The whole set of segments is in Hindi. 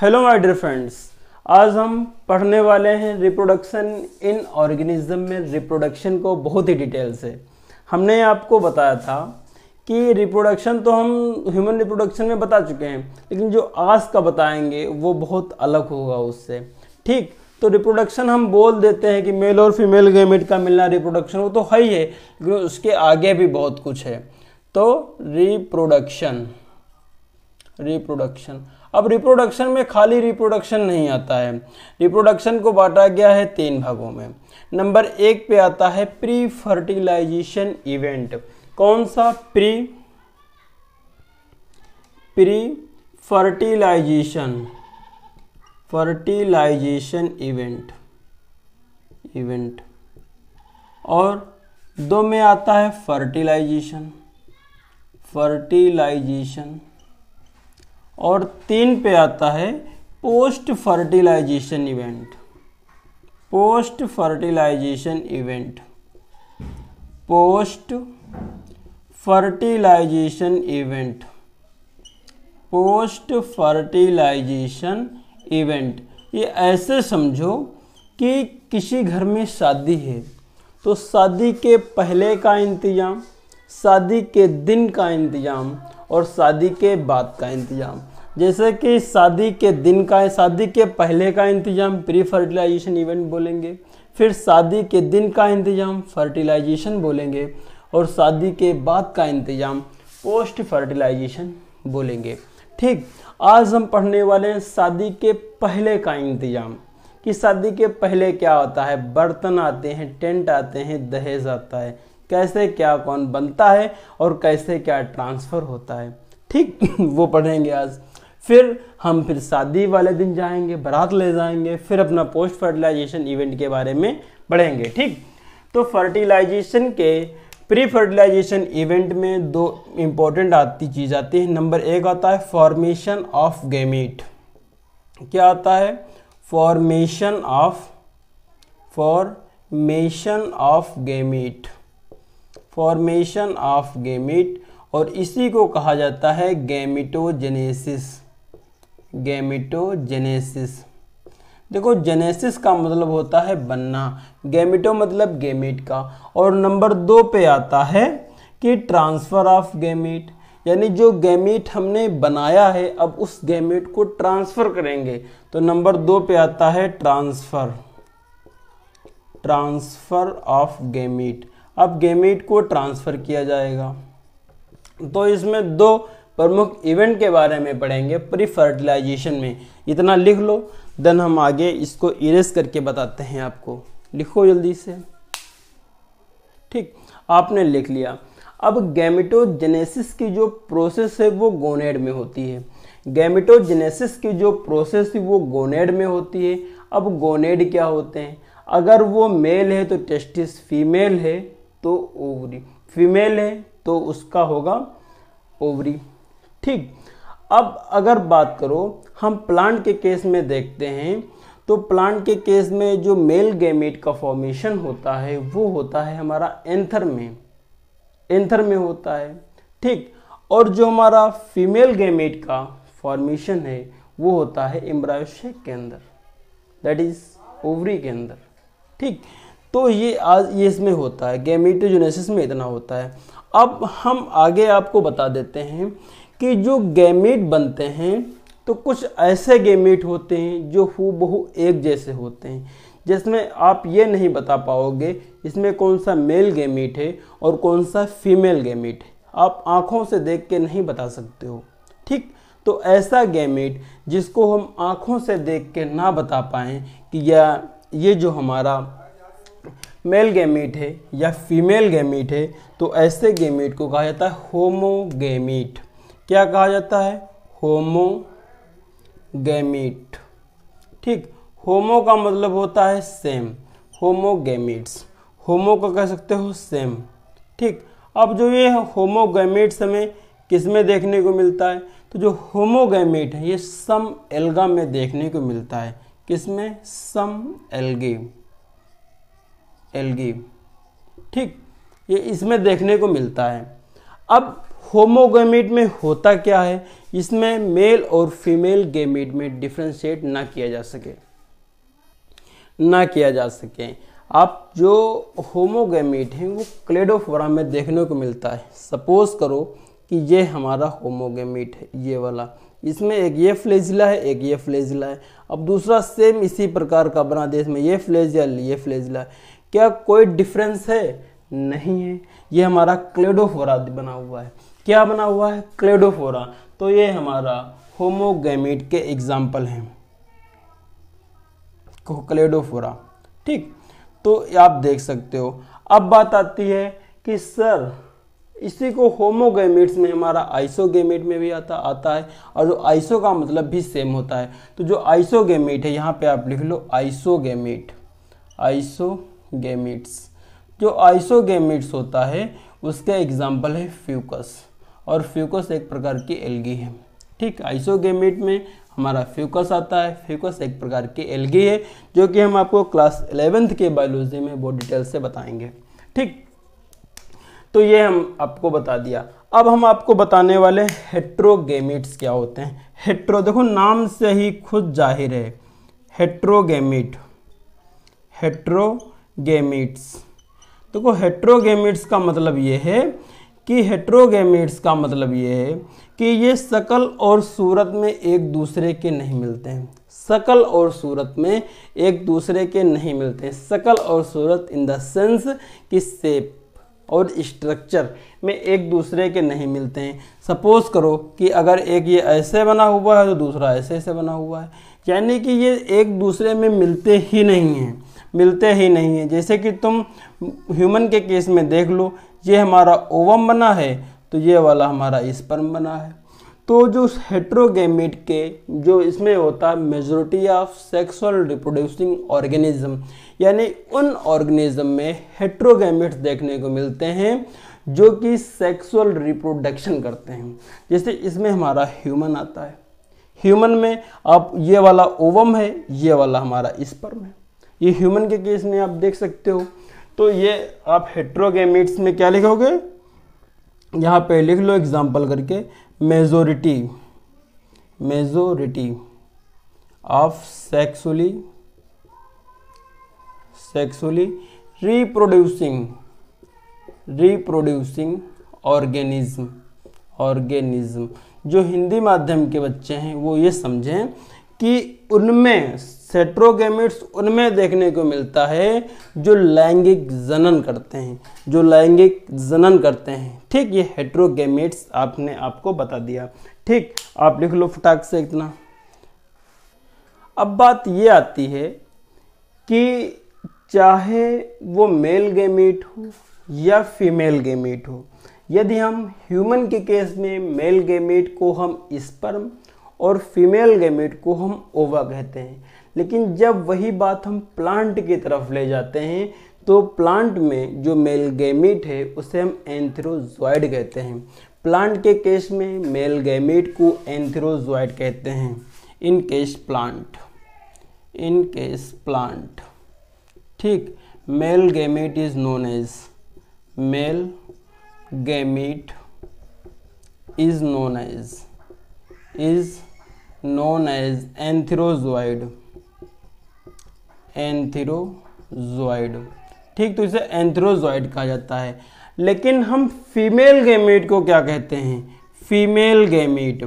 हेलो माय डियर फ्रेंड्स, आज हम पढ़ने वाले हैं रिप्रोडक्शन इन ऑर्गेनिज्म में रिप्रोडक्शन को बहुत ही डिटेल से। हमने आपको बताया था कि रिप्रोडक्शन तो हम ह्यूमन रिप्रोडक्शन में बता चुके हैं, लेकिन जो आज का बताएंगे वो बहुत अलग होगा उससे। ठीक, तो रिप्रोडक्शन हम बोल देते हैं कि मेल और फीमेल गैमेट का मिलना रिप्रोडक्शन, वो तो है ही है, लेकिन उसके आगे भी बहुत कुछ है। तो रिप्रोडक्शन अब रिप्रोडक्शन में खाली रिप्रोडक्शन नहीं आता है। रिप्रोडक्शन को बांटा गया है 3 भागों में। नंबर 1 पे आता है प्री फर्टिलाइजेशन इवेंट। कौन सा? Pre fertilization event. और 2 में आता है फर्टिलाइजेशन। और 3 पे आता है post fertilization event. Post fertilization event. ये ऐसे समझो कि किसी घर में शादी है तो शादी के पहले का इंतजाम, शादी के दिन का इंतजाम और शादी के बाद का इंतजाम। जैसे कि शादी के पहले का इंतजाम प्री फर्टिलाइजेशन इवेंट बोलेंगे, फिर शादी के दिन का इंतजाम फर्टिलाइजेशन बोलेंगे और शादी के बाद का इंतजाम पोस्ट फर्टिलाइजेशन बोलेंगे। ठीक, आज हम पढ़ने वाले हैं शादी के पहले का इंतजाम, कि शादी के पहले क्या होता है। बर्तन आते हैं, टेंट आते हैं, दहेज आता है, कैसे क्या कौन बनता है और कैसे क्या ट्रांसफ़र होता है। ठीक वो पढ़ेंगे आज। फिर शादी वाले दिन जाएंगे, बारात ले जाएंगे, फिर अपना पोस्ट फर्टिलाइजेशन इवेंट के बारे में पढ़ेंगे। ठीक, तो फर्टिलाइजेशन के प्री फर्टिलाइजेशन इवेंट में 2 इम्पोर्टेंट चीज़ आती है। नंबर 1 आता है फॉर्मेशन ऑफ गैमीट। क्या आता है? Formation of gamete. और इसी को कहा जाता है गैमिटोजेनेसिस। देखो, जेनेसिस का मतलब होता है बनना, गैमिटो मतलब गैमीट का। और नंबर 2 पे आता है कि ट्रांसफ़र ऑफ गैमीट, यानी जो गैमीट हमने बनाया है अब उस गैमीट को ट्रांसफ़र करेंगे। तो नंबर 2 पे आता है ट्रांसफ़र ऑफ गैमीट। अब गैमीट को ट्रांसफ़र किया जाएगा। तो इसमें 2 प्रमुख इवेंट के बारे में पढ़ेंगे प्री फर्टिलाइजेशन में। इतना लिख लो, देन हम आगे इसको इरेज करके बताते हैं आपको। लिखो जल्दी से। ठीक, आपने लिख लिया। अब गैमिटोजेनेसिस की जो प्रोसेस है वो गोनेड में होती है। अब गोनेड क्या होते हैं? अगर वो मेल है तो टेस्टिस, फीमेल है तो ओवरी, फीमेल है तो उसका होगा ओवरी। ठीक, अब अगर बात करो हम प्लांट के केस में देखते हैं, तो प्लांट के केस में जो मेल गैमेट का फॉर्मेशन होता है वो होता है हमारा एंथर में होता है। ठीक, और जो हमारा फीमेल गैमेट का फॉर्मेशन है वो होता है एम्ब्रायो सेक के अंदर, दैट इज ओवरी के अंदर। ठीक, तो ये इसमें होता है, गैमेटोजेनेसिस में इतना होता है। अब हम आगे आपको बता देते हैं कि जो गैमेट बनते हैं तो कुछ ऐसे गैमेट होते हैं जो हूबहू एक जैसे होते हैं, जिसमें आप ये नहीं बता पाओगे इसमें कौन सा मेल गैमेट है और कौन सा फीमेल गैमेट है। आप आँखों से देख के नहीं बता सकते हो। ठीक, तो ऐसा गैमेट जिसको हम आँखों से देख के ना बता पाएँ कि ये जो हमारा मेल गैमीट है या फीमेल गैमीट है, तो ऐसे गैमीट को कहा जाता है होमोगैमीट। क्या कहा जाता है? होमोगैमीट। ठीक, होमो का मतलब होता है सेम, होमोगैमीट्स। होमो को कह सकते हो सेम। ठीक, अब जो ये होमोगैमीट्स हमें किस में देखने को मिलता है? तो जो होमोगैमीट है ये सम एल्गा में देखने को मिलता है। किसमें? सम एल्गी। ठीक, ये इसमें देखने को मिलता है। अब होमोगैमेट में होता क्या है, इसमें मेल और फीमेल गैमेट में डिफ्रेंशिएट ना किया जा सके। आप जो होमोगैमेट हैं वो क्लेडोफोरा में देखने को मिलता है। सपोज करो कि ये हमारा होमोगैमेट है, ये वाला, इसमें एक ये फ्लैजिला है, एक ये फ्लैजिला है। अब दूसरा सेम इसी प्रकार का बना दे, इसमें ये फ्लैजिला, ये फ्लैजिला है। क्या कोई डिफरेंस है? नहीं है। ये हमारा क्लेडोफोरा बना हुआ है। क्या बना हुआ है? क्लेडोफोरा। तो ये हमारा होमोगैमेट के एग्जाम्पल हैं, क्लेडोफोरा। ठीक, तो आप देख सकते हो। अब बात आती है कि सर इसी को होमोगैमेट्स में हमारा आइसोगैमेट में भी आता है, और जो आइसो का मतलब भी सेम होता है। तो जो आइसोगैमेट है, यहाँ पे आप लिख लो आइसोगैमेट, आइसोगैमेट्स। जो आइसोगैमेट्स होता है उसका एग्जाम्पल है फ्यूकस, और फ्यूकस एक प्रकार की एल्गी है। ठीक, आइसोगैमेट में हमारा फ्यूकस आता है। फ्यूकस एक प्रकार की एल्गी है, जो कि हम आपको क्लास 11th के बायोलॉजी में बहुत डिटेल से बताएंगे। ठीक, तो ये हम आपको बता दिया। अब हम आपको बताने वाले हेट्रोगैमेट्स क्या होते हैं। हेट्रो, देखो नाम से ही खुद जाहिर है, हेट्रोगैमेट, हेट्रोगैमेट्स। देखो हेट्रोगैमेट्स का मतलब ये है कि हेट्रोगैमेट्स का मतलब ये है कि ये शकल और सूरत में एक दूसरे के नहीं मिलते हैं। शकल और सूरत में एक दूसरे के नहीं मिलते हैं। शकल और सूरत इन द सेंस कि शेप और स्ट्रक्चर में एक दूसरे के नहीं मिलते हैं। सपोज करो कि अगर एक ये ऐसे बना हुआ है तो दूसरा ऐसे से बना हुआ है, यानी कि ये एक दूसरे में मिलते ही नहीं हैं। जैसे कि तुम ह्यूमन के केस में देख लो, ये हमारा ओवम बना है तो ये वाला हमारा स्पर्म बना है। तो जो हेट्रोगैमेट के जो इसमें होता है majority of sexual reproducing organism, यानी उन ऑर्गेनिज्म में हेट्रोगैमेट्स देखने को मिलते हैं जो कि सेक्सुअल रिप्रोडक्शन करते हैं। जैसे इसमें हमारा ह्यूमन आता है। ह्यूमन में आप ये वाला ओवम है, ये वाला हमारा स्पर्म है। ये ह्यूमन के केस में आप देख सकते हो। तो ये आप हेट्रोगैमेट्स में क्या लिखोगे, यहाँ पे लिख लो एग्जाम्पल करके, majority of sexually reproducing organism. जो हिंदी माध्यम के बच्चे हैं वो ये समझें कि उनमें हेट्रोगैमेट्स उनमें देखने को मिलता है जो लैंगिक जनन करते हैं। ठीक, ये हेट्रोगैमेट्स आपको बता दिया। ठीक, आप लिख लो फटाक से इतना। अब बात ये आती है कि चाहे वो मेल गैमेट हो या फीमेल गैमेट हो, यदि हम ह्यूमन के केस में मेल गैमेट को हम स्पर्म और फीमेल गैमेट को हम ओवा कहते हैं, लेकिन जब वही बात हम प्लांट की तरफ ले जाते हैं तो प्लांट में जो मेल गैमेट है उसे हम एंथेरोजॉइड कहते हैं। प्लांट के केस में मेल गैमेट को एंथेरोजॉइड कहते हैं। In case plant. ठीक, male gamete is known as antherozoid. ठीक, तो इसे एंथेरोजॉइड कहा जाता है। लेकिन हम फीमेल गैमेट को क्या कहते हैं? फीमेल गैमेट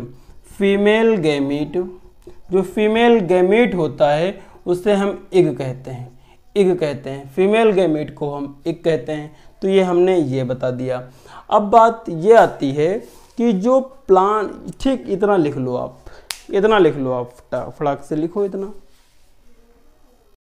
जो फीमेल गैमेट होता है उसे हम इग कहते हैं। फीमेल गैमेट को हम इग कहते हैं। तो ये हमने ये बता दिया। अब बात ये आती है कि जो प्लांट, ठीक इतना लिख लो आप, फटाक से लिखो इतना।